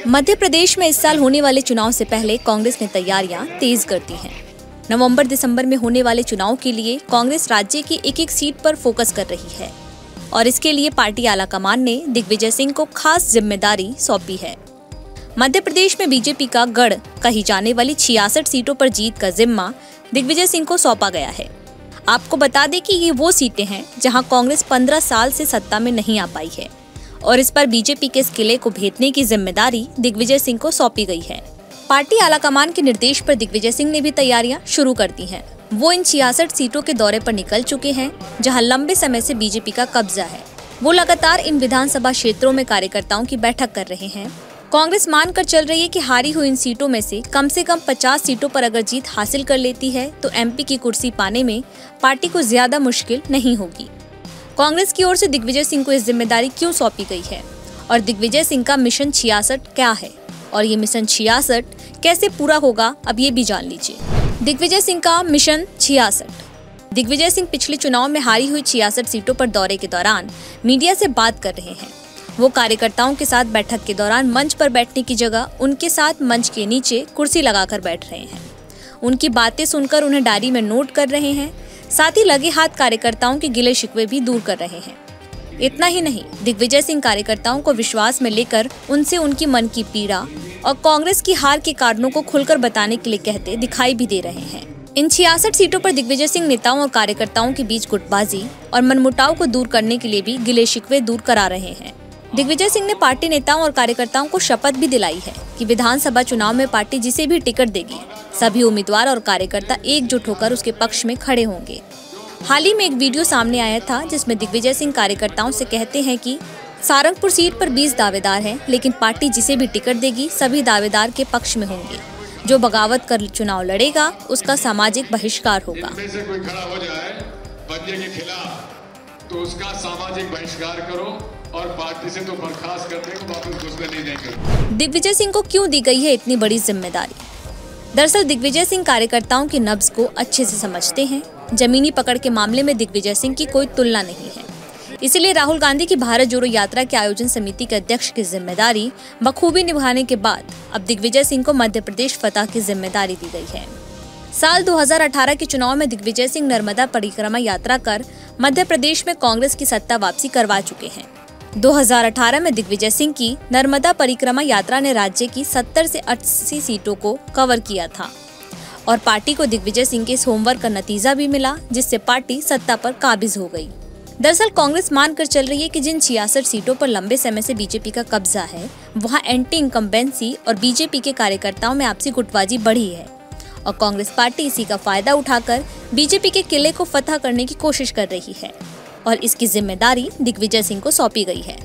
मध्य प्रदेश में इस साल होने वाले चुनाव से पहले कांग्रेस ने तैयारियां तेज कर दी हैं। नवंबर-दिसंबर में होने वाले चुनाव के लिए कांग्रेस राज्य की एक एक सीट पर फोकस कर रही है और इसके लिए पार्टी आलाकमान ने दिग्विजय सिंह को खास जिम्मेदारी सौंपी है। मध्य प्रदेश में बीजेपी का गढ़ कही जाने वाली 66 सीटों पर जीत का जिम्मा दिग्विजय सिंह को सौंपा गया है। आपको बता दें कि ये वो सीटें हैं जहां कांग्रेस 15 साल से सत्ता में नहीं आ पाई है और इस पर बीजेपी के इस किले को भेदने की जिम्मेदारी दिग्विजय सिंह को सौंपी गई है। पार्टी आलाकमान के निर्देश पर दिग्विजय सिंह ने भी तैयारियां शुरू कर दी हैं। वो इन 66 सीटों के दौरे पर निकल चुके हैं जहां लंबे समय से बीजेपी का कब्जा है। वो लगातार इन विधानसभा क्षेत्रों में कार्यकर्ताओं की बैठक कर रहे हैं। कांग्रेस मानकर चल रही है कि हारी हुई इन सीटों में से कम 50 सीटों पर अगर जीत हासिल कर लेती है तो एमपी की कुर्सी पाने में पार्टी को ज्यादा मुश्किल नहीं होगी। कांग्रेस की ओर से दिग्विजय सिंह को इस जिम्मेदारी क्यों सौंपी गई है और दिग्विजय सिंह का मिशन 66 क्या है और ये मिशन 66 कैसे पूरा होगा, अब ये भी जान लीजिए। दिग्विजय सिंह का मिशन 66। दिग्विजय सिंह पिछले चुनाव में हारी हुई 66 सीटों पर दौरे के दौरान मीडिया से बात कर रहे हैं। वो कार्यकर्ताओं के साथ बैठक के दौरान मंच पर बैठने की जगह उनके साथ मंच के नीचे कुर्सी लगाकर बैठ रहे हैं। उनकी बातें सुनकर उन्हें डायरी में नोट कर रहे हैं। साथ ही लगे हाथ कार्यकर्ताओं के गिले शिकवे भी दूर कर रहे हैं। इतना ही नहीं, दिग्विजय सिंह कार्यकर्ताओं को विश्वास में लेकर उनसे उनकी मन की पीड़ा और कांग्रेस की हार के कारणों को खुलकर बताने के लिए कहते दिखाई भी दे रहे हैं। इन 66 सीटों पर दिग्विजय सिंह नेताओं और कार्यकर्ताओं के बीच गुटबाजी और मनमुटाव को दूर करने के लिए भी गिले शिकवे दूर करा रहे हैं। दिग्विजय सिंह ने पार्टी नेताओं और कार्यकर्ताओं को शपथ भी दिलाई है कि विधानसभा चुनाव में पार्टी जिसे भी टिकट देगी सभी उम्मीदवार और कार्यकर्ता एकजुट होकर उसके पक्ष में खड़े होंगे। हाल ही में एक वीडियो सामने आया था जिसमें दिग्विजय सिंह कार्यकर्ताओं से कहते हैं कि सारंगपुर सीट पर 20 दावेदार हैं, लेकिन पार्टी जिसे भी टिकट देगी सभी दावेदार के पक्ष में होंगे। जो बगावत कर चुनाव लड़ेगा उसका सामाजिक बहिष्कार होगा। से कोई खड़ा हो जाए बदले के खिलाफ तो उसका सामाजिक बहिष्कार करो और पार्टी से तो बर्खास्त कर देंगे, वापस घुसने नहीं देंगे। दिग्विजय सिंह को क्यों दी गई है इतनी बड़ी जिम्मेदारी? दरअसल दिग्विजय सिंह कार्यकर्ताओं की नब्ज को अच्छे से समझते हैं। जमीनी पकड़ के मामले में दिग्विजय सिंह की कोई तुलना नहीं है। इसीलिए राहुल गांधी की भारत जोड़ो यात्रा के आयोजन समिति के अध्यक्ष की जिम्मेदारी बखूबी निभाने के बाद अब दिग्विजय सिंह को मध्य प्रदेश फतह की जिम्मेदारी दी गई है। साल 2018 के चुनाव में दिग्विजय सिंह नर्मदा परिक्रमा यात्रा कर मध्य प्रदेश में कांग्रेस की सत्ता वापसी करवा चुके हैं। 2018 में दिग्विजय सिंह की नर्मदा परिक्रमा यात्रा ने राज्य की 70 से 80 सीटों को कवर किया था और पार्टी को दिग्विजय सिंह के इस होमवर्क का नतीजा भी मिला, जिससे पार्टी सत्ता पर काबिज हो गई। दरअसल कांग्रेस मानकर चल रही है कि जिन 66 सीटों पर लंबे समय से बीजेपी का कब्जा है वहां एंटी इनकम्बेंसी और बीजेपी के कार्यकर्ताओं में आपसी गुटबाजी बढ़ी है और कांग्रेस पार्टी इसी का फायदा उठाकर बीजेपी के किले को फतह करने की कोशिश कर रही है और इसकी जिम्मेदारी दिग्विजय सिंह को सौंपी गई है।